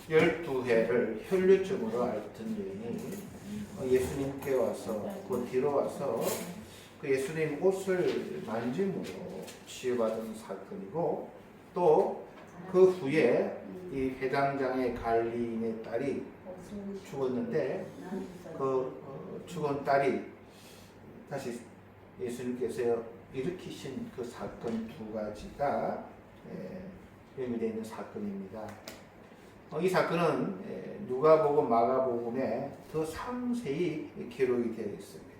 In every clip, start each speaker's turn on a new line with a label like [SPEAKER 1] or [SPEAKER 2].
[SPEAKER 1] 12해를 혈류증으로 앓던 여인이 예수님께 와서 그 뒤로 와서 그 예수님 옷을 만짐으로 치유받은 사건이고, 또 그 후에 이 회당장의 갈리인의 딸이 죽었는데 그 죽은 딸이 다시 예수님께서 일으키신 그 사건 두 가지가 의미되어 있는 사건입니다. 이 사건은 누가복음, 마가복음에 더 상세히 기록이 되어 있습니다.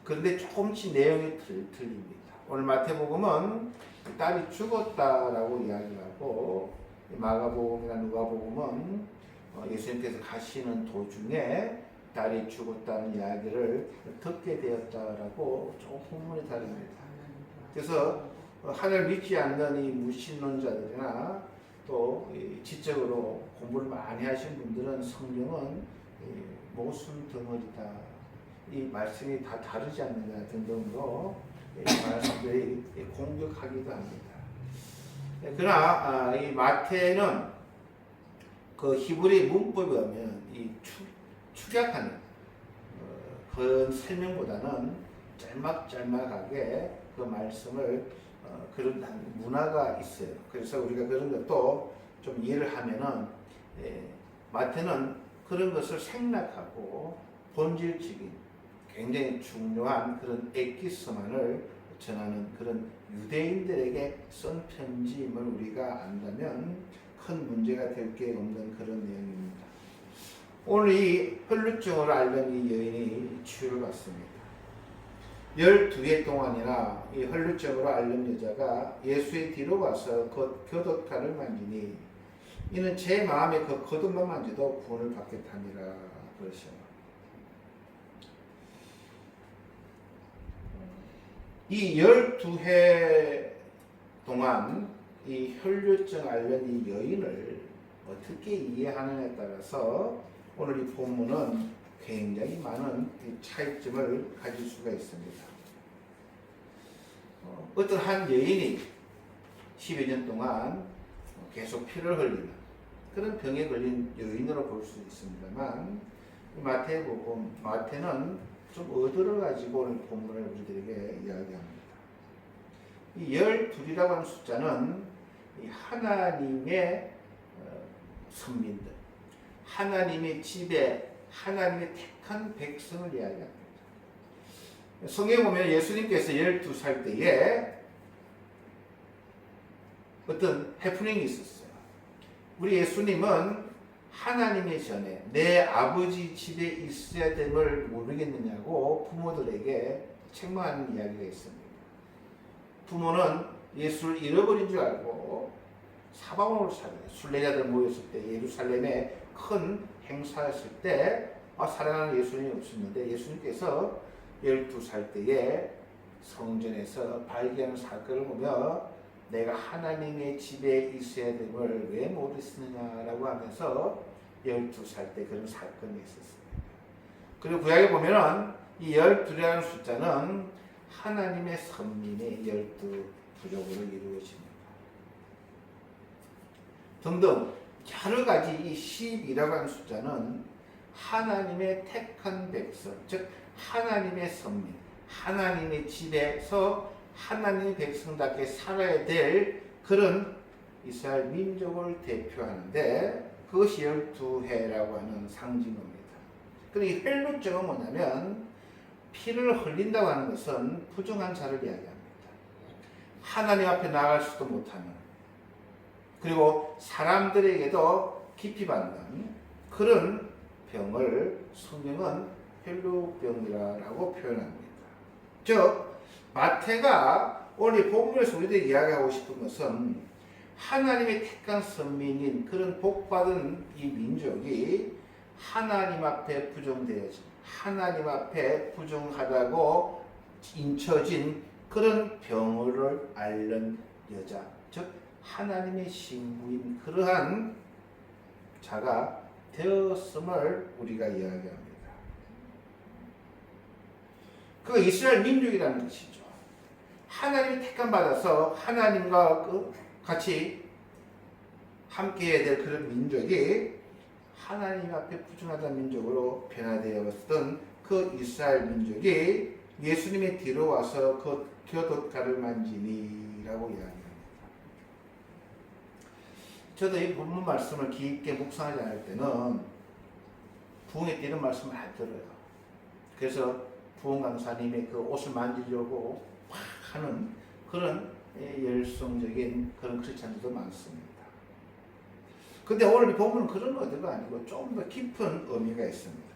[SPEAKER 1] 그런데 조금씩 내용이 틀립니다. 오늘 마태복음은 딸이 죽었다라고 이야기하고, 마가복음이나 누가복음은 예수님께서 가시는 도중에 딸이 죽었다는 이야기를 듣게 되었다라고 조금 풍문이 다릅니다. 그래서 하나님을 믿지 않는 이 무신론자들이나 또 지적으로 공부를 많이 하신 분들은 성경은 모순 덩어리다, 이 말씀이 다 다르지 않느냐 등등으로 많은 사람들이 공격하기도 합니다. 그러나 이 마태는 그 히브리 문법에 의하면 이 축약하는 그런 설명보다는 짤막짤막하게 그 말씀을 그런 문화가 있어요. 그래서 우리가 그런 것도 좀 이해를 하면은 마태는 그런 것을 생략하고 본질적인 굉장히 중요한 그런 엑기스만을 전하는 그런 유대인들에게 쓴 편지임을 우리가 안다면 큰 문제가 될 게 없는 그런 내용입니다. 오늘 이 혈루증을 앓는 이 여인이 치유를 받습니다. 12해 동안이나 이 혈루증으로 앓는 여자가 예수의 뒤로 와서 그 곁옷칼을 만지니 이는 제 마음에 그 겉옷만 만져도 구원을 받겠답니다. 그러셔. 이 12해 동안 이 혈류증 앓는 이 여인을 어떻게 이해하느냐에 따라서 오늘 이 본문은 굉장히 많은 차이점을 가질 수가 있습니다. 어떤 한 여인이 10여 년 동안 계속 피를 흘리는 그런 병에 걸린 여인으로 볼 수 있습니다만, 마태는 좀 얻어를 가지고 오늘 본문을 우리들에게 이야기합니다. 이 12이라고 하는 숫자는 이 하나님의 선민들, 하나님의 집에 하나님의 택한 백성을 이야기합니다. 성경에 보면 예수님께서 12살 때에 어떤 해프닝이 있었어요. 우리 예수님은 하나님의 전에 내 아버지 집에 있어야 됨을 모르겠느냐고 부모들에게 책망하는 이야기가 있습니다. 부모는 예수를 잃어버린 줄 알고 사방으로 찾아요. 순례자들 모였을 때 예루살렘에 큰 행사였을 때 사랑하는 예수님이 없었는데, 예수님께서 12살 때에 성전에서 발견한 사건을 보며 내가 하나님의 집에 있어야 됨을 왜 모르겠느냐라고 하면서 12살 때 그런 사건이 있었습니다. 그리고 구약에 보면은 이 12라는 숫자는 하나님의 선민의 12부족으로 이루어집니다. 등등 여러 가지 이 10이라고 하는 숫자는 하나님의 택한 백성, 즉 하나님의 선민, 하나님의 집에서 하나님의 백성답게 살아야 될 그런 이스라엘 민족을 대표하는데, 그것이 12해라고 하는 상징입니다. 그런데 이 혈루증은 뭐냐면 피를 흘린다고 하는 것은 부정한 자를 이야기합니다. 하나님 앞에 나아갈 수도 못하는, 그리고 사람들에게도 깊이 받는 그런 병을 성경은 혈루병이라고 표현합니다. 즉 마태가 오늘 본문에서 우리들이 이야기하고 싶은 것은 하나님의 택한 선민인 그런 복받은 이 민족이 하나님 앞에 부정되어진, 하나님 앞에 부정하다고 인쳐진 그런 병을 앓는 여자, 즉 하나님의 신부인 그러한 자가 되었음을 우리가 이야기합니다. 그 이스라엘 민족이라는 것이죠. 하나님이 택함 받아서 하나님과 같이 함께 해야 될 그런 민족이 하나님 앞에 부정하던 민족으로 변화되었던 그 이스라엘 민족이 예수님의 뒤로 와서 그 곁옷가를 만지니라고 이야기합니다. 저도 이 본문 말씀을 깊게 묵상하지 않을 때는 부흥회 때 이런 말씀을 안 들어요. 그래서 부흥 강사님의 그 옷을 만지려고 막 하는 그런 열성적인 그런 크리스찬들도 많습니다. 근데 오늘 이 본문은 그런 의도가 아니고 좀 더 깊은 의미가 있습니다.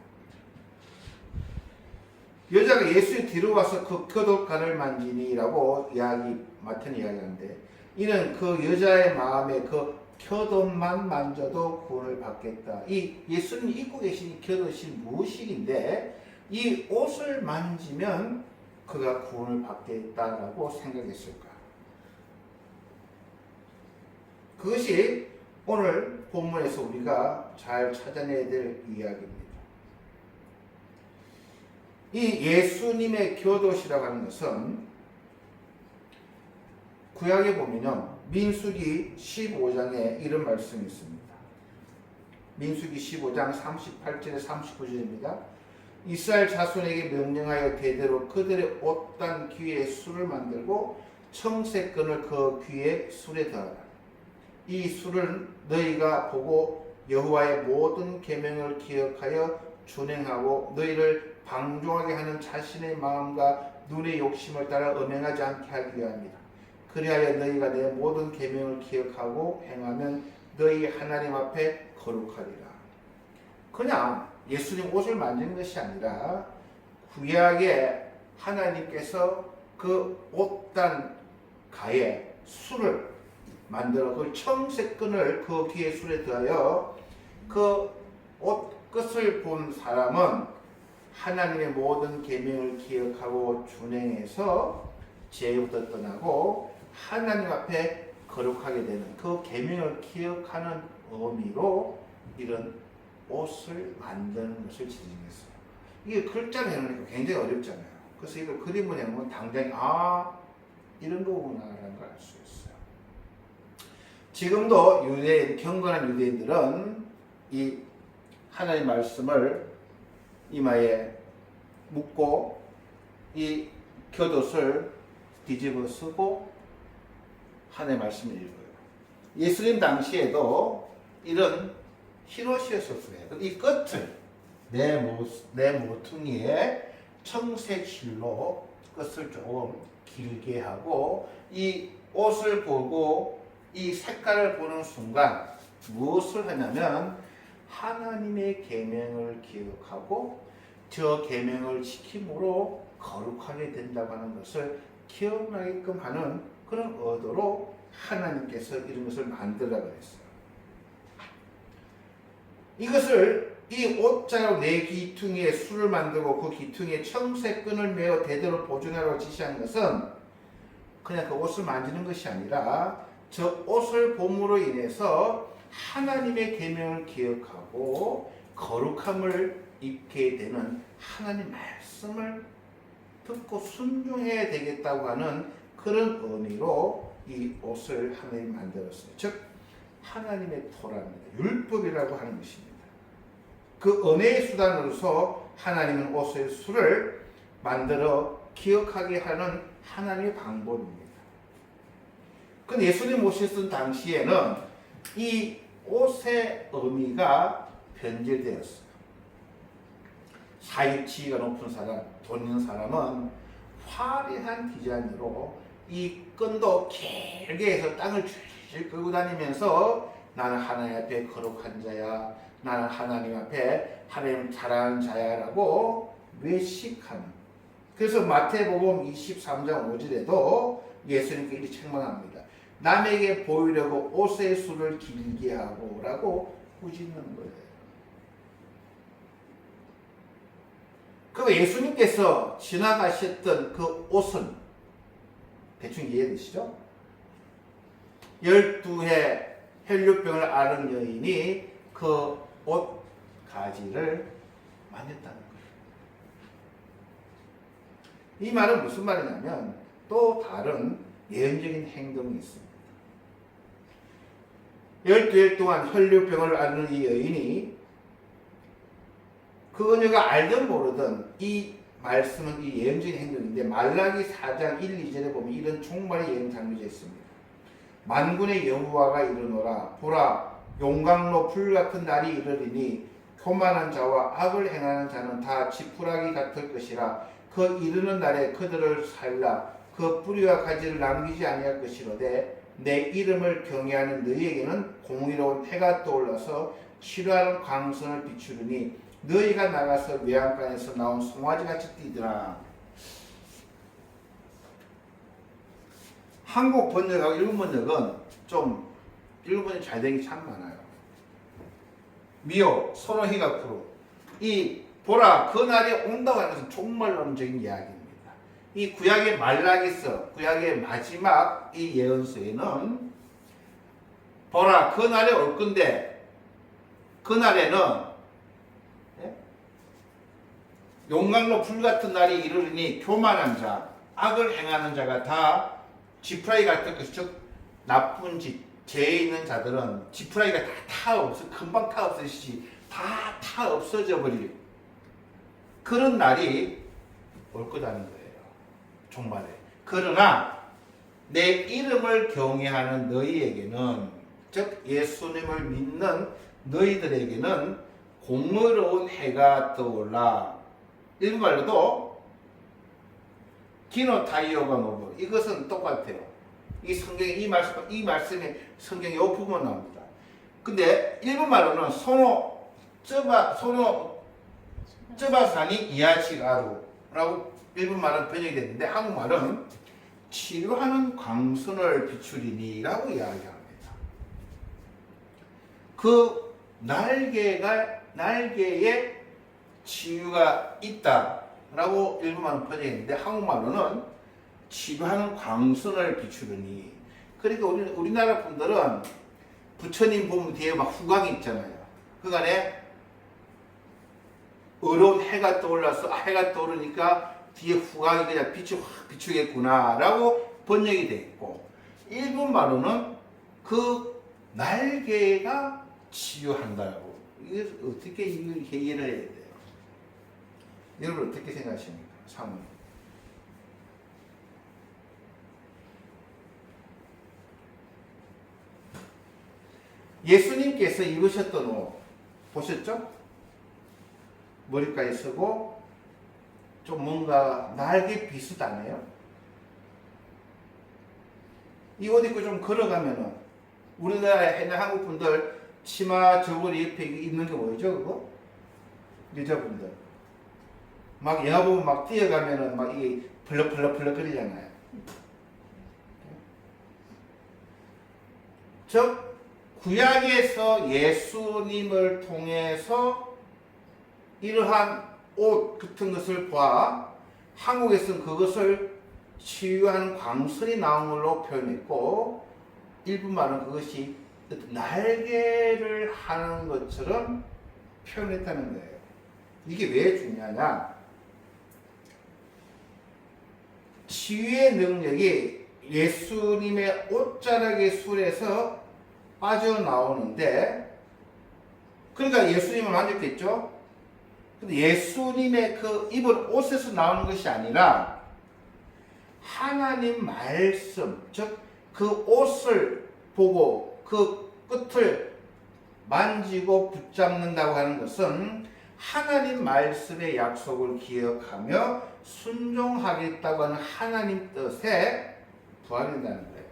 [SPEAKER 1] 여자가 예수의 뒤로 와서 그 겉옷간을 만지니라고 맡은 이야기하는데, 이는 그 여자의 마음에 그 겉옷만 만져도 구원을 받겠다. 이 예수님이 입고 계신 이 겉옷이 무엇이긴데 이 옷을 만지면 그가 구원을 받겠다라고 생각했을까? 그것이 오늘 본문에서 우리가 잘 찾아내야 될 이야기입니다. 이 예수님의 겉옷이라고 하는 것은 구약에 보면요, 민수기 15장에 이런 말씀이 있습니다. 민수기 15장 38절에 39절입니다. 이스라엘 자손에게 명령하여 대대로 그들의 옷단 귀에 술을 만들고 청색끈을 그 귀에 술에 더하라. 이 술은 너희가 보고 여호와의 모든 계명을 기억하여 준행하고 너희를 방종하게 하는 자신의 마음과 눈의 욕심을 따라 음행하지 않게 하기 위함이다. 그리하여 너희가 내 모든 계명을 기억하고 행하면 너희 하나님 앞에 거룩하리라. 그냥 예수님 옷을 만지는 것이 아니라 구약에 하나님께서 그 옷단 가에 술을 만들어 그 청색끈을 그 귀에 술에 더하여 그 옷끝을 본 사람은 하나님의 모든 계명을 기억하고 준행해서 죄부터 떠나고 하나님 앞에 거룩하게 되는 그 계명을 기억하는 의미로 이런 옷을 만드는 것을 지정했어요. 이게 글자로 해놓으니까 굉장히 어렵잖아요. 그래서 이걸 그림을 해놓으면 당장에 이런 거구나라는 걸 알 수 있어요. 지금도 경건한 유대인들은 이 하나님 말씀을 이마에 묶고 이 겉옷을 뒤집어 쓰고 하나님의 말씀을 읽어요. 예수님 당시에도 이런 흰옷이었었어요. 이 끝을 내 모퉁이에 청색 실로 끝을 조금 길게 하고 이 옷을 보고 이 색깔을 보는 순간 무엇을 하냐면 하나님의 계명을 기억하고 저 계명을 지킴으로 거룩하게 된다고 하는 것을 기억나게끔 하는 그런 의도로 하나님께서 이런 것을 만들라고 했어요. 이것을 이 옷자루 네 귀퉁이에 술을 만들고 그 귀퉁이에 청색끈을 매어 대대로 보존하라고 지시한 것은 그냥 그 옷을 만지는 것이 아니라 저 옷을 봄으로 인해서 하나님의 계명을 기억하고 거룩함을 입게 되는 하나님 말씀을 듣고 순종해야 되겠다고 하는 그런 의미로 이 옷을 하나님이 만들었어요. 즉 하나님의 토라입니다. 율법이라고 하는 것입니다. 그 은혜의 수단으로서 하나님은 옷의 수를 만들어 기억하게 하는 하나님의 방법입니다. 그 예수님 오셨던 당시에는 이 옷의 의미가 변질되었어요. 사유치가 높은 사람, 돈 있는 사람은 화려한 디자인으로 이 끈도 길게 해서 땅을 줄줄 끌고 다니면서 나는 하나님 앞에 거룩한 자야, 나는 하나님 앞에 하나님 사랑하는 자야라고 외식하는. 그래서 마태복음 23장 5절에도 예수님께 이렇게 책망합니다. 남에게 보이려고 옷의 수를 길게 하고 라고 꾸짖는 거예요. 그 예수님께서 지나가셨던 그 옷은 대충 이해되시죠? 12해 혈류병을 앓은 여인이 그 옷 가지를 만졌다는 거예요. 이 말은 무슨 말이냐면 또 다른 예언적인 행동이 있습니다. 12일 동안 혈류병을 앓는 이 여인이 그 그녀가 알든 모르든 이 말씀은 이 예언적인 행동인데 말라기 4장 1, 2절에 보면 이런 종말의 예언 장면이 있습니다. 만군의 여호와가 이르노라 보라 용광로 불같은 날이 이르리니 교만한 자와 악을 행하는 자는 다 지푸라기 같을 것이라 그 이르는 날에 그들을 살라 그 뿌리와 가지를 남기지 아니할 것이로되 내 이름을 경외하는 너희에게는 공의로운 해가 떠올라서 치료하는 광선을 비추르니 너희가 나가서 외양간에서 나온 송아지같이 뛰더라. 한국 번역하고 일본 번역은 좀 일본 번역 잘 된 게 참 많아요. 미오 소노히가쿠로 이 보라 그 날이 온다고 하는 것은 종말론적인 이야기입니다. 이 구약의 말라기서 구약의 마지막 이 예언서에는 보라 그 날이 올 건데 그 날에는 용광로 불같은 날이 이르르니 교만한 자 악을 행하는 자가 다 지푸라기 같은 것, 즉 나쁜 짓 죄에 있는 자들은 지푸라기가 다 없어 금방 타 없어지지 다 없어져 버릴 그런 날이 올 거라는 거예요. 종말에. 그러나 내 이름을 경외하는 너희에게는 즉 예수님을 믿는 너희들에게는 공의로운 해가 떠올라. 일본말로도 기노타이오가 노브 이것은 똑같아요. 이 성경에 이 말씀에 성경에 이 부분 나옵니다. 근데 일본말로는 소노 쯔바산이 이야치가루라고 일본말은 번역이 됐는데 한국말은 치료하는 광선을 비추리니라고 이야기합니다. 그 날개에 치유가 있다라고 일본말은 번역했는데 한국말로는 치유하는 광선을 비추르니. 그러니까 우리나라 분들은 부처님 보면 뒤에 막 후광이 있잖아요. 그간에 어려운 해가 떠올라서 해가 떠오르니까 뒤에 후광이 그냥 빛이 확 비추겠구나라고 번역이 되어 있고 일본말로는 그 날개가 치유한다고. 이게 어떻게 이해를 해야 돼요? 여러분 어떻게 생각하십니까? 사모님. 예수님께서 입으셨던 옷 보셨죠? 머리까지 쓰고 좀 뭔가 날개 비슷하네요. 이 옷 입고 좀 걸어가면은 우리나라에 한국 분들 치마 저고리 옆에 입는 게 뭐죠? 그거? 여자분들 막 영화 보면 막 뛰어가면은 막 이게 벌럭벌럭 거리잖아요. 즉 구약에서 예수님을 통해서 이러한 옷 같은 것을 봐 한국에서는 그것을 치유하는 광선이 나온 걸로 표현했고 일본말은 그것이 날개를 하는 것처럼 표현했다는 거예요. 이게 왜 중요하냐? 치유의 능력이 예수님의 옷자락의 술에서 빠져나오는데 그러니까 예수님을 만졌겠죠? 근데 예수님의 그 입은 옷에서 나오는 것이 아니라 하나님 말씀, 즉 그 옷을 보고 그 끝을 만지고 붙잡는다고 하는 것은 하나님 말씀의 약속을 기억하며 순종하겠다고 하는 하나님 뜻에 부합한다는 거예요.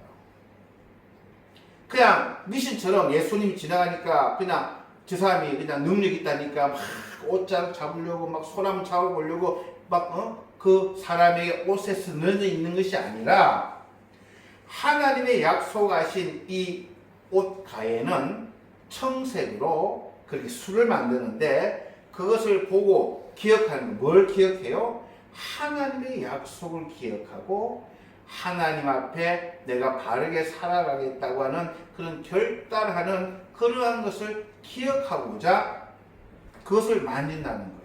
[SPEAKER 1] 그냥 미신처럼 예수님이 지나가니까 그냥 저 사람이 그냥 능력이 있다니까 막 옷장 잡으려고 막 소나무 잡아보려고 막 그 사람의 옷에 스며져 있는 것이 아니라 하나님의 약속하신 이 옷가에는 청색으로 그렇게 술을 만드는데 그것을 보고 기억하는 뭘 기억해요? 하나님의 약속을 기억하고 하나님 앞에 내가 바르게 살아가겠다고 하는 그런 결단하는 그러한 것을 기억하고자 그것을 만진다는 거예요.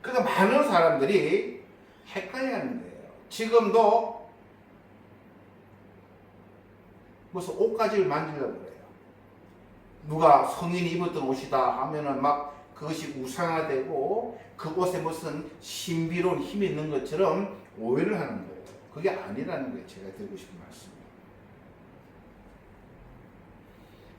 [SPEAKER 1] 그러니까 많은 사람들이 헷갈려하는 거예요. 지금도 무슨 옷가지를 만지려고 그래요. 누가 성인이 입었던 옷이다 하면은 막 그것이 우상화되고 그 옷에 무슨 신비로운 힘이 있는 것처럼 오해를 하는 거예요. 그게 아니라는 거예요. 제가 드리고 싶은 말씀이에요.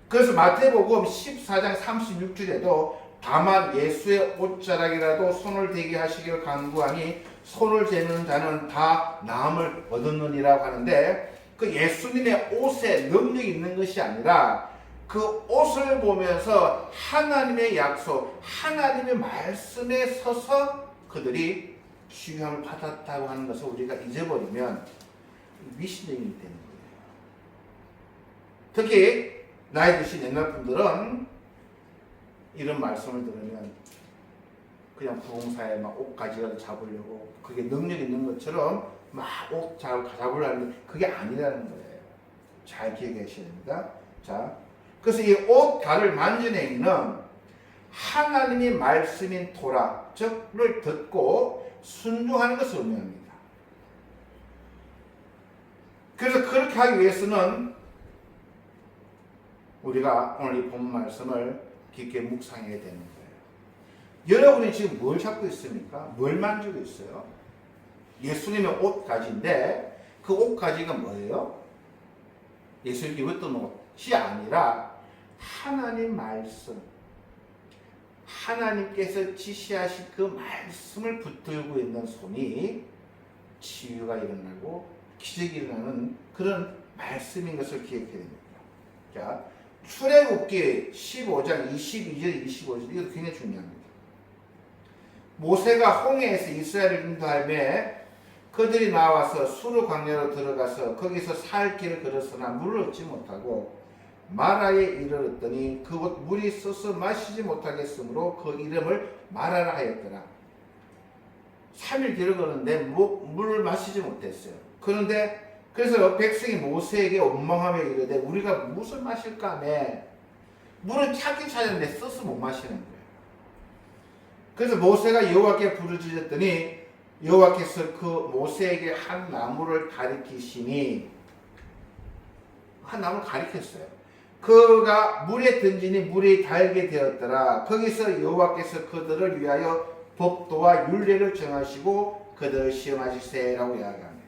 [SPEAKER 1] 그래서 마태복음 14장 36절에도 다만 예수의 옷자락이라도 손을 대게 하시기를 간구하니 손을 대는 자는 다 나음을 얻었느니라고 하는데, 그 예수님의 옷에 능력이 있는 것이 아니라 그 옷을 보면서 하나님의 약속, 하나님의 말씀에 서서 그들이 귀함을 받았다고 하는 것을 우리가 잊어버리면 미신적이 되는 거예요. 특히 나이 드신 옛날 분들은 이런 말씀을 들으면 그냥 부흥사에 막 옷가지라도 잡으려고, 그게 능력 있는 것처럼 막 옷 잡으려는데 그게 아니라는 거예요. 잘 기억하셔야 됩니다. 자, 그래서 이 옷가를 만지는 행위는 하나님의 말씀인 토라, 즉을 듣고 순종하는 것을 의미합니다. 그래서 그렇게 하기 위해서는 우리가 오늘 이 본 말씀을 깊게 묵상해야 되는 거예요. 여러분이 지금 뭘 잡고 있습니까? 뭘 만지고 있어요? 예수님의 옷가지인데 그 옷가지가 뭐예요? 예수님이 입었던 옷이 아니라 하나님 말씀, 하나님께서 지시하신 그 말씀을 붙들고 있는 손이 치유가 일어나고 기적이 일어나는 그런 말씀인 것을 기억해야 됩니다. 자, 출애굽기 15장 22절 25절, 이것도 굉장히 중요합니다. 모세가 홍해에서 이스라엘을 인도하며 그들이 나와서 수르 광야로 들어가서 거기서 살 길을 걸었으나 물을 얻지 못하고 마라에 이르렀더니 그곳 물이 써서 마시지 못하겠으므로 그 이름을 마라라 하였더라. 3일 길을 걸었는데 물을 마시지 못했어요. 그래서 백성이 모세에게 원망하며 이르되 우리가 무엇을 마실까 하며 물은 찾긴 찾았는데 써서 못 마시는 거예요. 그래서 모세가 여호와께 부르짖었더니 여호와께서 그 모세에게 한 나무를 가리키시니, 한 나무를 가리켰어요. 그가 물에 던지니 물이 달게 되었더라. 거기서 여호와께서 그들을 위하여 법도와 율례를 정하시고 그들을 시험하시세라고 이야기합니다.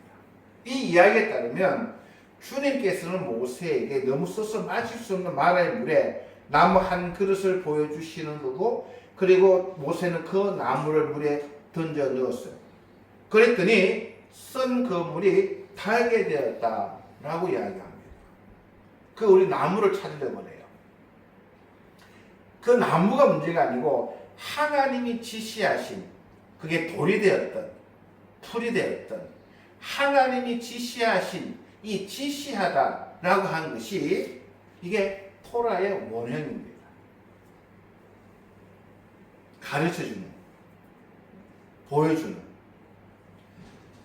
[SPEAKER 1] 이 이야기에 따르면 주님께서는 모세에게 너무 써서 마실 수 없는 마라의 물에 나무 한 그릇을 보여주시는 거고, 그리고 모세는 그 나무를 물에 던져 넣었어요. 그랬더니 쓴 그 물이 달게 되었다라고 이야기합니다. 우리 나무를 찾으려고 해요. 그 나무가 문제가 아니고 하나님이 지시하신, 그게 돌이 되었던 풀이 되었던 하나님이 지시하신 이 지시하다라고 하는 것이 이게 토라의 원형입니다. 가르쳐주는, 보여주는.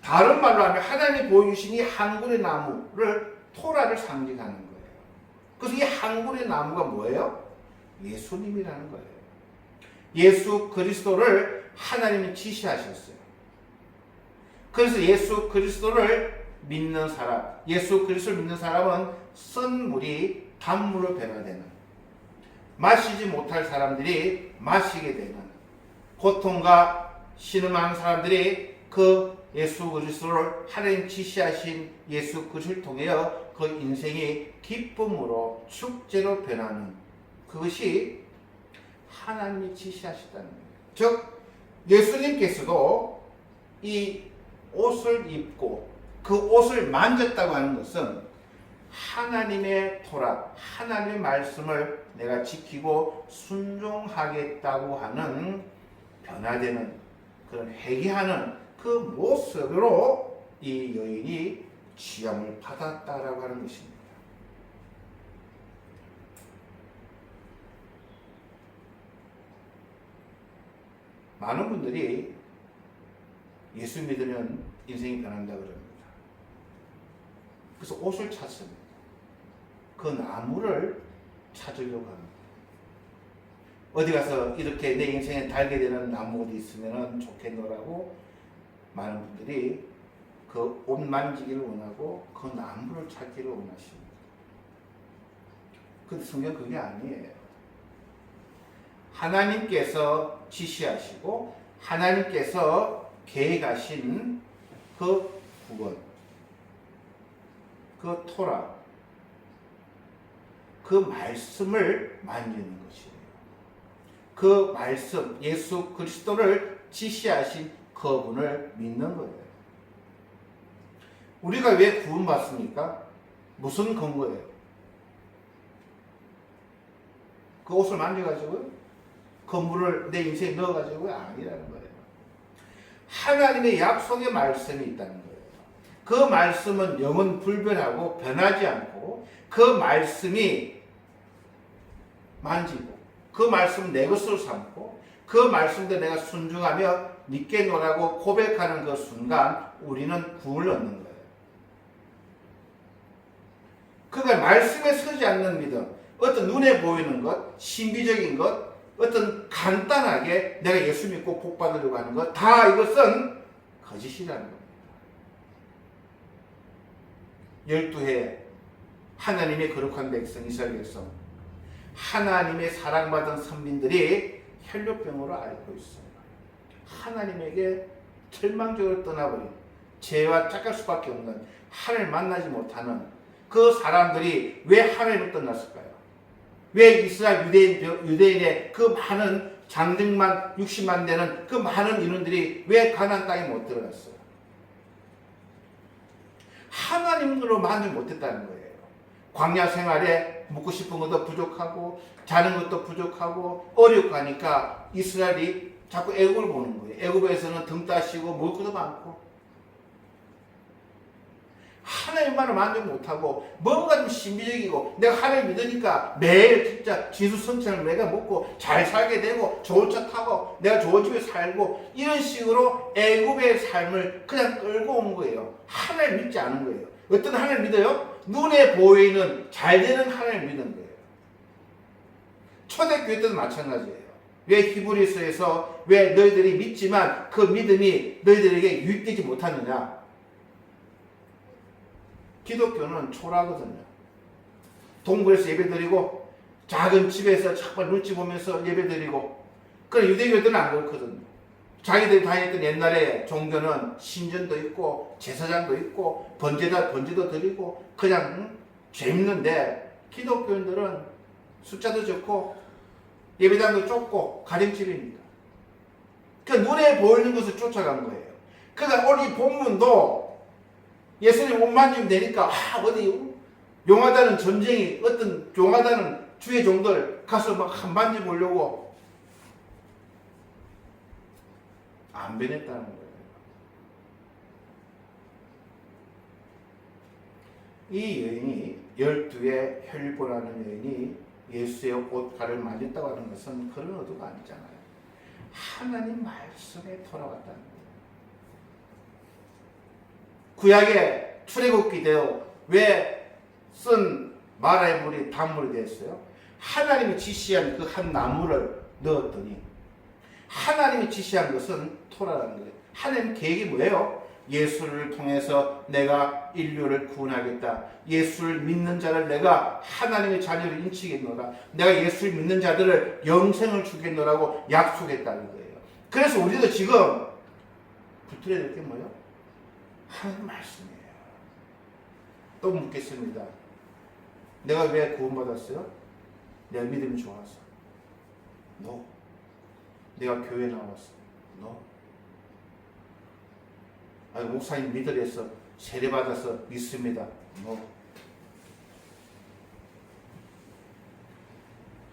[SPEAKER 1] 다른 말로 하면 하나님이 보여주신 이 한 그루의 나무를 토라를 상징하는 거예요. 그래서 이 한 그루의 나무가 뭐예요? 예수님이라는 거예요. 예수 그리스도를 하나님이 지시하셨어요. 그래서 예수 그리스도를 믿는 사람, 예수 그리스도를 믿는 사람은 쓴 물이 단물로 변화되는, 마시지 못할 사람들이 마시게 되는, 고통과 신음하는 사람들이 그 예수 그리스도를 하나님 지시하신 예수 그리스도를 통하여 그 인생이 기쁨으로 축제로 변하는, 그것이 하나님이 지시하셨다는 거예요. 즉 예수님께서도 이 옷을 입고 그 옷을 만졌다고 하는 것은 하나님의 토라, 하나님의 말씀을 내가 지키고 순종하겠다고 하는 변화되는, 그런 회개하는 그 모습으로 이 여인이 취함을 받았다라고 하는 것입니다. 많은 분들이 예수 믿으면 인생이 변한다 그럽니다. 그래서 옷을 찾습니다. 그 나무를 찾으려고 합니다. 어디 가서 이렇게 내 인생에 달게 되는 나무 어디 있으면 좋겠노라고 많은 분들이 그 옷 만지기를 원하고 그 나무를 찾기를 원하십니다. 근데 성경 그게 아니에요. 하나님께서 지시하시고 하나님께서 계획하신 그 구원, 그 토라, 그 말씀을 만지는 것이에요. 그 말씀, 예수 그리스도를 지시하신 그분을 믿는 거예요. 우리가 왜 구원받습니까? 무슨 근거예요? 그 옷을 만져가지고요? 그 물을 내 인생에 넣어가지고요? 아니라는 거예요. 하나님의 약속의 말씀이 있다는 거예요. 그 말씀은 영원 불변하고 변하지 않고 그 말씀이 만지고 그 말씀은 내 것으로 삼고 그 말씀대로 내가 순종하며 믿겠노라고 고백하는 그 순간 우리는 구원을 얻는 거예요. 그러니까 말씀에 서지 않는 믿음, 어떤 눈에 보이는 것, 신비적인 것, 어떤 간단하게 내가 예수 믿고 복 받으려고 하는 것, 다 이것은 거짓이라는 겁니다. 12해 하나님의 거룩한 백성 이스라엘 백성, 하나님의 사랑받은 선민들이 혈류병으로 앓고 있어요. 하나님에게 절망적으로 떠나버린, 죄와 짝갈 수밖에 없는, 하나님을 만나지 못하는 그 사람들이 왜 하나님을 떠났을까요? 왜 이스라엘 유대인의 그 많은 장정만 60만 되는 그 많은 인원들이 왜 가나안 땅에 못 들어갔어요? 하나님으로 만들 못했다는 거예요. 광야 생활에 먹고 싶은 것도 부족하고 자는 것도 부족하고 어렵고 하니까 이스라엘이 자꾸 애굽을 보는 거예요. 애굽에서는 등 따시고 먹을 것도 많고 하나님만을 만족 못하고 뭔가 좀 신비적이고 내가 하나님 믿으니까 매일 진짜 지수 성찬을 내가 먹고 잘 살게 되고 좋은 차 타고 내가 좋은 집에 살고 이런 식으로 애굽의 삶을 그냥 끌고 온 거예요. 하나님 믿지 않은 거예요. 어떤 하나님 믿어요? 눈에 보이는 잘 되는 하나님 믿는 거예요. 초대교회 때도 마찬가지예요. 왜 히브리서에서 왜 너희들이 믿지만 그 믿음이 너희들에게 유익되지 못하느냐? 기독교는 초라하거든요. 동굴에서 예배드리고 작은 집에서 잠깐 눈치 보면서 예배드리고 그런 유대교들은 안 그렇거든요. 자기들이 다녔던 옛날에 종교는 신전도 있고 제사장도 있고 번제도 드리고 그냥 재밌는데 기독교인들은 숫자도 적고 예배당도 좁고 가정집입니다. 그러니까 눈에 보이는 것을 쫓아간 거예요. 그러니까 오늘 이 본문도 예수님 옷 만지면 되니까 어디 용하다는 전쟁이 어떤 용하다는 주의 종들 가서 막 한 만져보려고 안 변했다는 거예요. 이 여인이 12의 혈류보라는 여인이 예수의 옷가를 만졌다고 하는 것은 그런 의도가 아니잖아요. 하나님 말씀에 돌아왔다는 거예요. 구약의 출애굽기 되어 왜 쓴 마라의 물이 단물이 됐어요? 하나님이 지시한 그 한 나무를 넣었더니 하나님이 지시한 것은 토라라는 거예요. 하나님 계획이 뭐예요? 예수를 통해서 내가 인류를 구원하겠다. 예수를 믿는 자를 내가 하나님의 자녀를 인치겠노라. 내가 예수를 믿는 자들을 영생을 주겠노라고 약속했다는 거예요. 그래서 우리도 지금 붙들어야 될 게 뭐예요? 하나님 말씀이에요. 또 묻겠습니다. 내가 왜 구원받았어요? 내가 믿음이 좋아서. No. 내가 교회 나왔어. No. 목사님 믿으래서 세례받아서 믿습니다. No.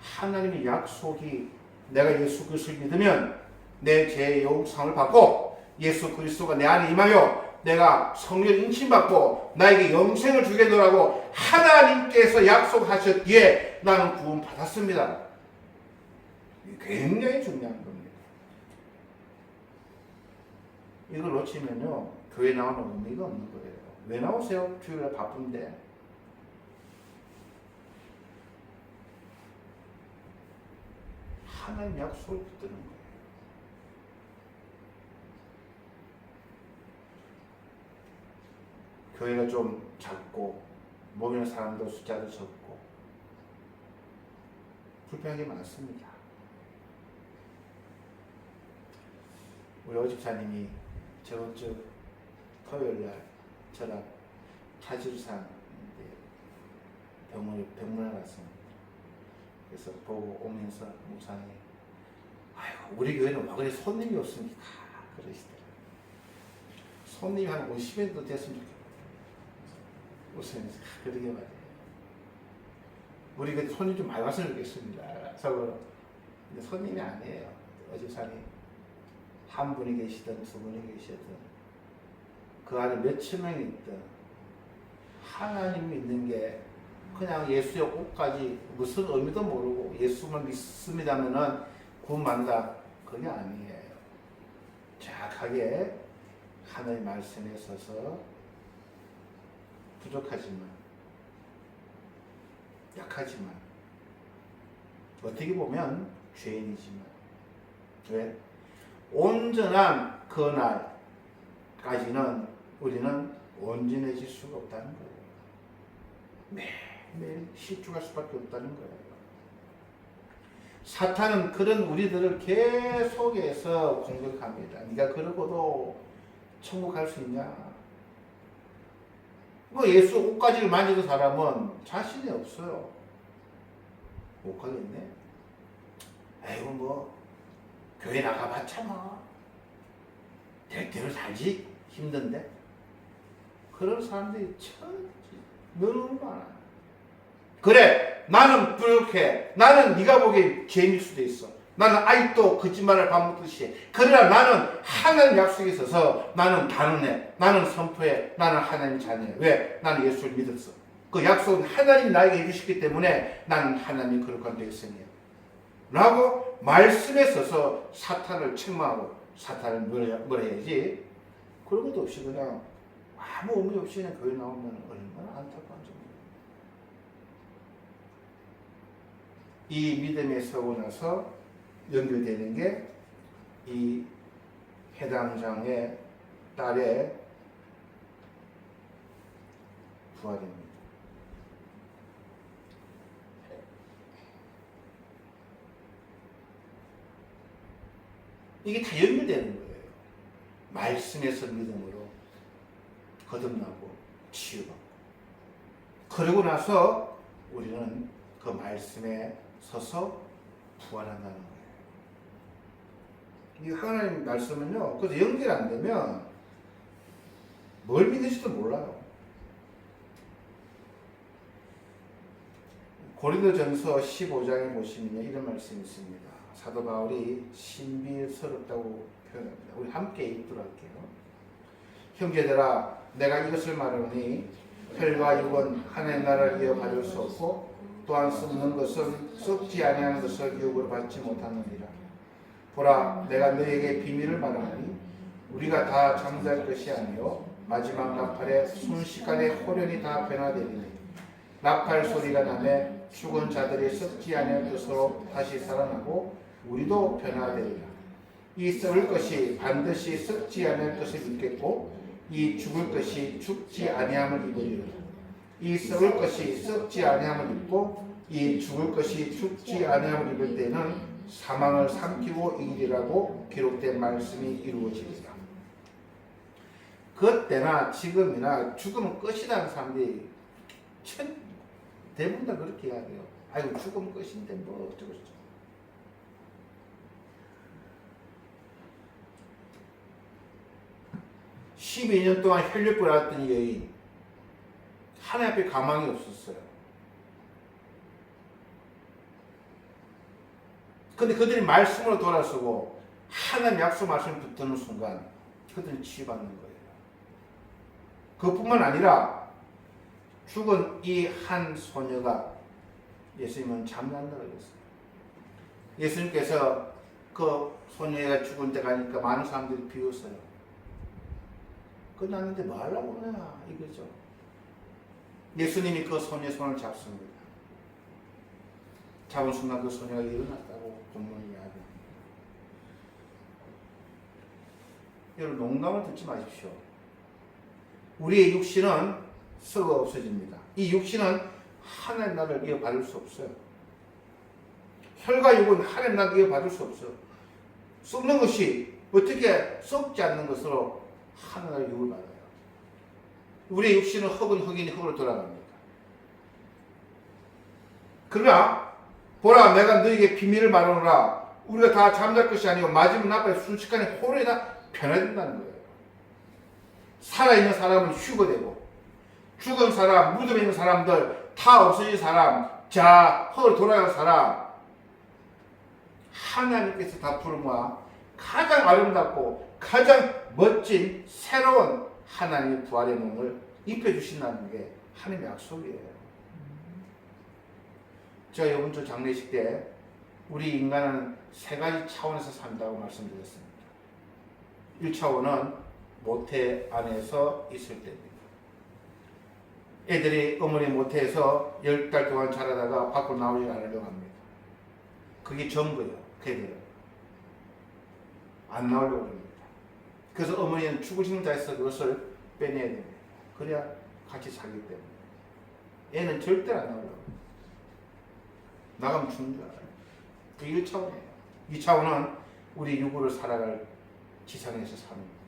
[SPEAKER 1] 하나님의 약속이 내가 예수 그리스도를 믿으면 내 죄의 용서를 받고 예수 그리스도가 내 안에 임하여 내가 성령 인침받고 나에게 영생을 주겠노라고 하나님께서 약속하셨기에 나는 구원 받았습니다. 굉장히 중요한 겁니다. 이걸 놓치면요 교회 나오는 의미가 없는 거예요. 왜 나오세요? 주일날 바쁜데. 하나님 약속을 붙드는 거예요. 교회가 좀 작고 모이는 사람도 숫자도 적고 불편한 게 많습니다. 우리 오집사님이 저번 주 토요일 날 저랑 타지루산 병문안 갔습니다. 그래서 보고 오면서 목사님, 아이고 우리 교회는 와 그래 손님이 없으니까 그러시더라고요. 손님이 한 50명도 됐으면 좋겠다. 웃으면서 그러게 말이에요. 우리 그 손님 좀 많이 왔으면 좋겠습니다. 서로. 근데 손님이 아니에요. 어집사님 한 분이 계시든 두 분이 계시든 그 안에 몇천 명이 있든 하나님 믿는 게 그냥 예수의 옷까지 무슨 의미도 모르고 예수만 믿습니다면은 구원받는다, 그게 아니에요. 정확하게 하나님의 말씀에 서서 부족하지만 약하지만 어떻게 보면 죄인이지만 왜? 온전한 그날까지는 우리는 온전해질 수가 없다는 거예요. 매일 실족할 수밖에 없다는 거예요. 사탄은 그런 우리들을 계속해서 공격합니다. 네가 그러고도 천국 갈 수 있냐? 뭐 예수 옷가지를 만지는 사람은 자신이 없어요. 못 가겠네. 에이고 뭐 교회 나가봤자 뭐 대대로 살지 힘든데. 그런 사람들이 너무 많아. 그래, 나는 부족해. 나는 네가 보기엔 죄인일 수도 있어. 나는 아직도 거짓말을 밥 먹듯이. 그러나 나는 하나님 약속에 있어서 나는 단언해. 나는 선포해. 나는 하나님 자녀야. 왜? 나는 예수를 믿었어. 그 약속은 하나님이 나에게 해주셨기 때문에 나는 하나님이 거룩한 백성이야. 라고 말씀에 서서 사탄을 책망하고 사탄을 뭐라 해야지? 그런 것도 없이 그냥 아무 의미 없이 그냥 교회 나오면 얼마나 안타까운 점이에요. 이 믿음에 서고 나서 연결되는 게 이 해당장의 딸의 부활입니다. 이게 다 연결되는 거예요. 말씀에서 믿음으로 거듭나고 치유받고 그러고 나서 우리는 그 말씀에 서서 부활한다는 거예요. 이 하나님 말씀은요, 그래서 연결 안 되면 뭘 믿는지도 몰라요. 고린도전서 15장에 보시면 이런 말씀이 있습니다. 사도 바울이 신비스럽다고 표현합니다. 우리 함께 읽도록 할게요. 형제들아, 내가 이것을 말하노니 혈과 육은 하나님 나라를 이어받을 수 없고 또한 썩는 것은 썩지 아니하는 것을 유혹으로 받지 못하느니라. 보라, 내가 너에게 비밀을 말하노니 우리가 다 잠잘 것이 아니요 마지막 나팔에 순식간에 호련히 다 변화되리니 나팔 소리가 나매 죽은 자들이 썩지 아니할 것으로 다시 살아나고 우리도 변화되리라. 이 썩을 것이 반드시 썩지 아니할 것을 입겠고 이 죽을 것이 죽지 아니함을 입으리라. 이 썩을 것이 썩지 아니함을 입고 이 죽을 것이 죽지 아니함을 입을 때는 사망을 삼키고 이기리라고 기록된 말씀이 이루어지리라. 그때나 지금이나 죽으면 끝이라는 사람들이 대부분 다 그렇게 이야기해요. 아이고 죽으면 끝인데 뭐 어쩌고 저쩌고. (12년) 동안 혈육을 앓았던 여인, 하나님 앞에 가망이 없었어요. 근데 그들이 말씀으로 돌아서고 하나님 약속 말씀을 붙드는 순간 그들이 치유받는 거예요. 그뿐만 아니라 죽은 이 한 소녀가 예수님은 잠난다고 그랬어요. 예수님께서 그 소녀가 죽은 데 가니까 많은 사람들이 비웃어요. 끝났는데 뭐 하려고 그러냐 이거죠. 예수님이 그 소녀의 손을 잡습니다. 잡은 순간 그 소녀가 일어났다고 본문이 이야기합니다. 여러분 농담을 듣지 마십시오. 우리의 육신은 썩어 없어집니다. 이 육신은 하나님 나라를 이어받을 수 없어요. 혈과 육은 하나님 나라를 이어받을 수 없어요. 썩는 것이 어떻게 썩지 않는 것으로 하늘의 육을 받아요. 우리의 육신은 흙은 흙이니 흙으로 돌아갑니다. 그러나 보라 내가 너에게 비밀을 말하노라. 우리가 다 잠잘 것이 아니고 맞으면 나빠에 순식간에 호련히 다 변화된다는 거예요. 살아있는 사람은 휴거되고 죽은 사람, 무덤에 있는 사람들, 다 없어진 사람, 자 흙으로 돌아간 사람, 하나님께서 다 부르마 가장 아름답고 가장 멋진 새로운 하나님의 부활의 몸을 입혀주신다는 게 하나님의 약속이에요. 제가 이번 주 장례식 때 우리 인간은 세 가지 차원에서 산다고 말씀드렸습니다. 1차원은 모태 안에서 있을 때입니다. 애들이 어머니 모태에서 10달 동안 자라다가 밖으로 나오지 않으려고 합니다. 그게 전부예요. 걔들은 안 나오려고 합니다. 그래서 어머니는 죽으시는 자에서 그것을 빼내야 됩니다. 그래야 같이 살기 때문에. 애는 절대 안 나오려고 합니다. 나가면 죽는 줄 알아요. 그게 1차원이에요. 2차원은 우리 육으로 살아갈 지상에서 사는 거예요.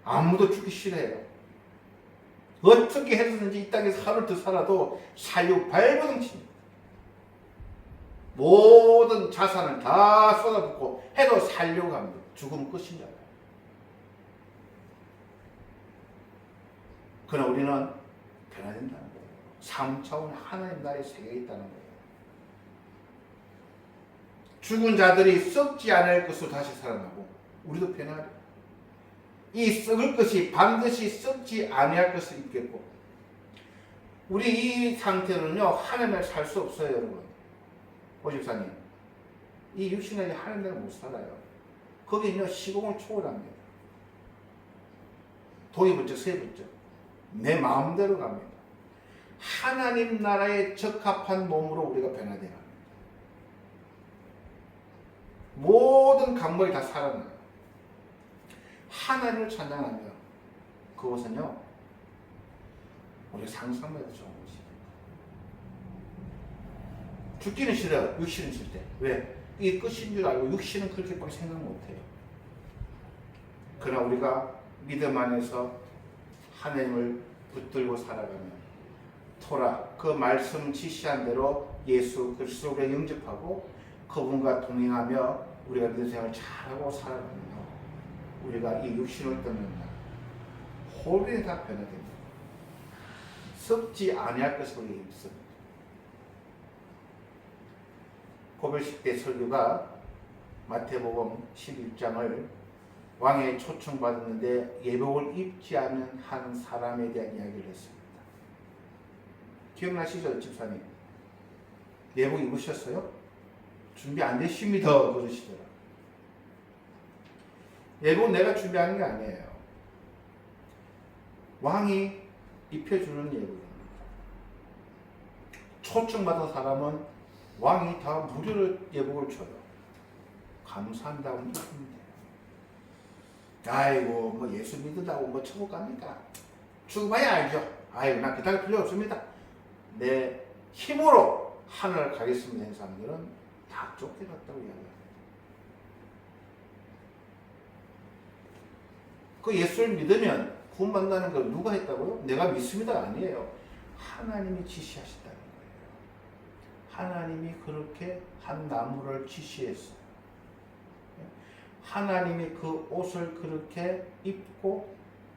[SPEAKER 1] 아무도 죽기 싫어해요. 어떻게 해서든지 이 땅에서 하루 더 살아도 살육 발버둥칩니다. 모든 자산을 다 쏟아붓고 해도 살려고 합니다. 죽으면 끝인 줄 알아요. 그러나 우리는 변화된다는 거예요. 3차원 하나님 나라의 세계에 있다는 거예요. 죽은 자들이 썩지 않을 것으로 다시 살아나고 우리도 변화해요. 이 썩을 것이 반드시 썩지 아니할 것을 입겠고 우리 이 상태로는요 하나님을 살 수 없어요. 여러분 오집사님 이 육신에 하나님을 못 살아요. 거기는요 시공을 초월합니다. 동이 번쩍 세 번쩍 내 마음대로 갑니다. 하나님 나라에 적합한 몸으로 우리가 변화되어야 합니다. 모든 감각이 다 살아나요. 하나님을 찬양하며 그것은요 우리 상상만 해도 좋은 것이에요. 죽기는 싫어요. 육신은 싫대. 왜? 이게 끝인 줄 알고 육신은 그렇게 막 생각 못해요. 그러나 우리가 믿음 안에서 하나님을 붙들고 살아가면 토라 그 말씀 지시한 대로 예수 그리스도를 영접하고 그분과 동행하며 우리가 믿음 생활을 잘하고 살아가면 우리가 이 육신을 떠는 날 홀에 다 변화됩니다. 썩지 아니할 것으로 힘씁니다. 고별식 때 설교가 마태복음 11장을 왕의 초청받았는데 예복을 입지 않은 한 사람에 대한 이야기를 했습니다. 기억나시죠, 집사님? 예복 입으셨어요? 준비 안 되십니다. 그러시더라. 예복은 내가 준비하는 게 아니에요. 왕이 입혀주는 예복입니다. 초청받은 사람은 왕이 다 무료로 예복을 줘요. 감사한다고 입으면 돼요. 아이고 뭐 예수 믿는다고 뭐 천국 갑니까? 죽어봐야 알죠. 아이고 난 그딴 필요 없습니다. 내 힘으로 하늘을 가겠습니다 하는 사람들은 다 쫓겨났다고 이야기합니다. 그 예수를 믿으면 구원받는다는 걸 누가 했다고요? 내가 믿습니다가 아니에요. 하나님이 지시하셨다는 거예요. 하나님이 그렇게 한 나무를 지시했어요. 하나님이 그 옷을 그렇게 입고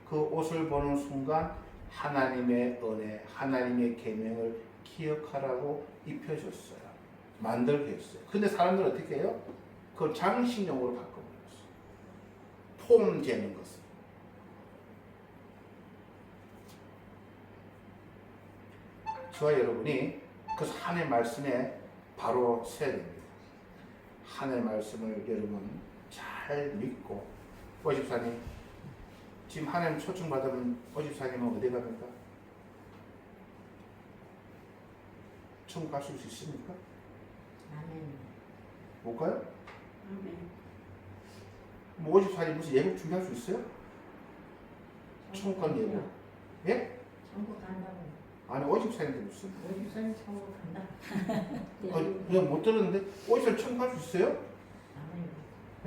[SPEAKER 1] 그 옷을 보는 순간 하나님의 은혜, 하나님의 계명을 기억하라고 입혀줬어요. 만들게 했어요. 근데 사람들은 어떻게 해요? 그걸 장식용으로 바꿔버렸어요. 폼 재는 것을. 저와 여러분이 그래서 하나님의 말씀에 바로 서야 됩니다. 하나님의 말씀을 여러분 잘 믿고 오집사님 지금 하나님 초청받으면 오집사님은 어디 갑니까? 천국 가실 수 있습니까?
[SPEAKER 2] 아멘.
[SPEAKER 1] 못 가요?
[SPEAKER 2] 아멘.
[SPEAKER 1] 뭐 오집사님 무슨 예복 준비할 수 있어요? 천국 가는 예복? 예?
[SPEAKER 2] 천국 간다고.
[SPEAKER 1] 아니 오집사님도 무슨
[SPEAKER 2] 오집사님 천국 간다.
[SPEAKER 1] 그냥 못 들었는데 오집사님 천국 갈 수 있어요?
[SPEAKER 2] 아멘.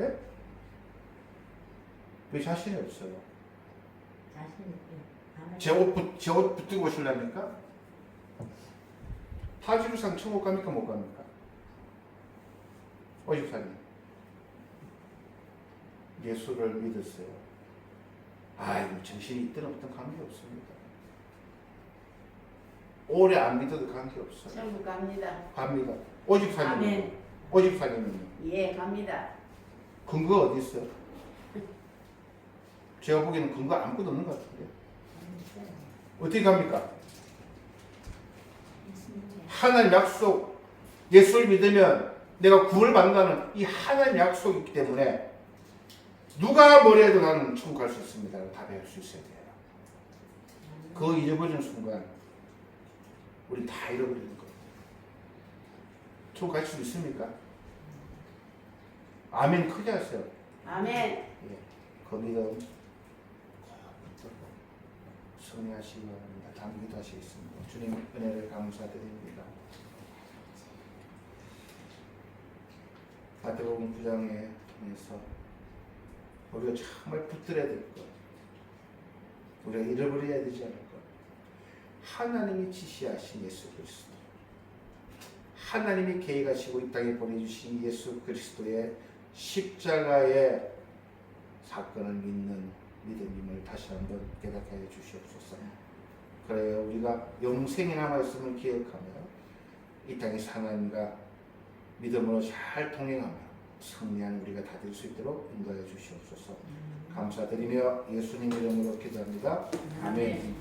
[SPEAKER 1] 예? 왜 자신이 없어요?
[SPEAKER 2] 자신 있게. 아멘.
[SPEAKER 1] 제 옷 붙들고 오실랍니까? 타지루상 천국 갑니까 못 갑니까? 오집사님 예수를 믿었어요. 아이고 정신이 있든 없든 관계없습니다. 오래 안 믿어도 관계없어요.
[SPEAKER 3] 천국 갑니다.
[SPEAKER 1] 갑니다. 오집사님
[SPEAKER 3] 아멘.
[SPEAKER 1] 오집사님은요?
[SPEAKER 3] 예, 갑니다.
[SPEAKER 1] 근거가 어디 있어요? 제가 보기에는 근거 아무것도 없는 것 같은데 어떻게 갑니까? 하나님 약속 예수를 믿으면 내가 구원을 받는다는 이 하나님 약속이 있기 때문에 누가 뭐라 해도 나는 천국 갈 수 있습니다. 답할 수 있어야 돼요. 그거 잊어버리는 순간 우리 다 잃어버리는 거예요. 천국 갈 수 있습니까? 아멘 크게 하세요.
[SPEAKER 3] 아멘.
[SPEAKER 1] 예, 그 믿음 꼭 붙들고 승리하시기 바랍니다. 다음 기도하시겠습니다. 주님 은혜를 감사드립니다. 마태복음 9장에 통해서 우리가 정말 붙들어야 될 것, 우리가 잃어버려야 되지 않을 것, 하나님이 지시하신 예수 그리스도, 하나님이 계획하시고 이 땅에 보내주신 예수 그리스도의 십자가의 사건을 믿는 믿음임을 다시 한번 깨닫게 해 주시옵소서. 그래야 우리가 영생이 남아있음을 기억하며 이 땅에서 하나님과 믿음으로 잘 통행하며 승리하는 우리가 다 될 수 있도록 인도하여 주시옵소서. 감사드리며 예수님 이름으로 기도합니다. 아멘.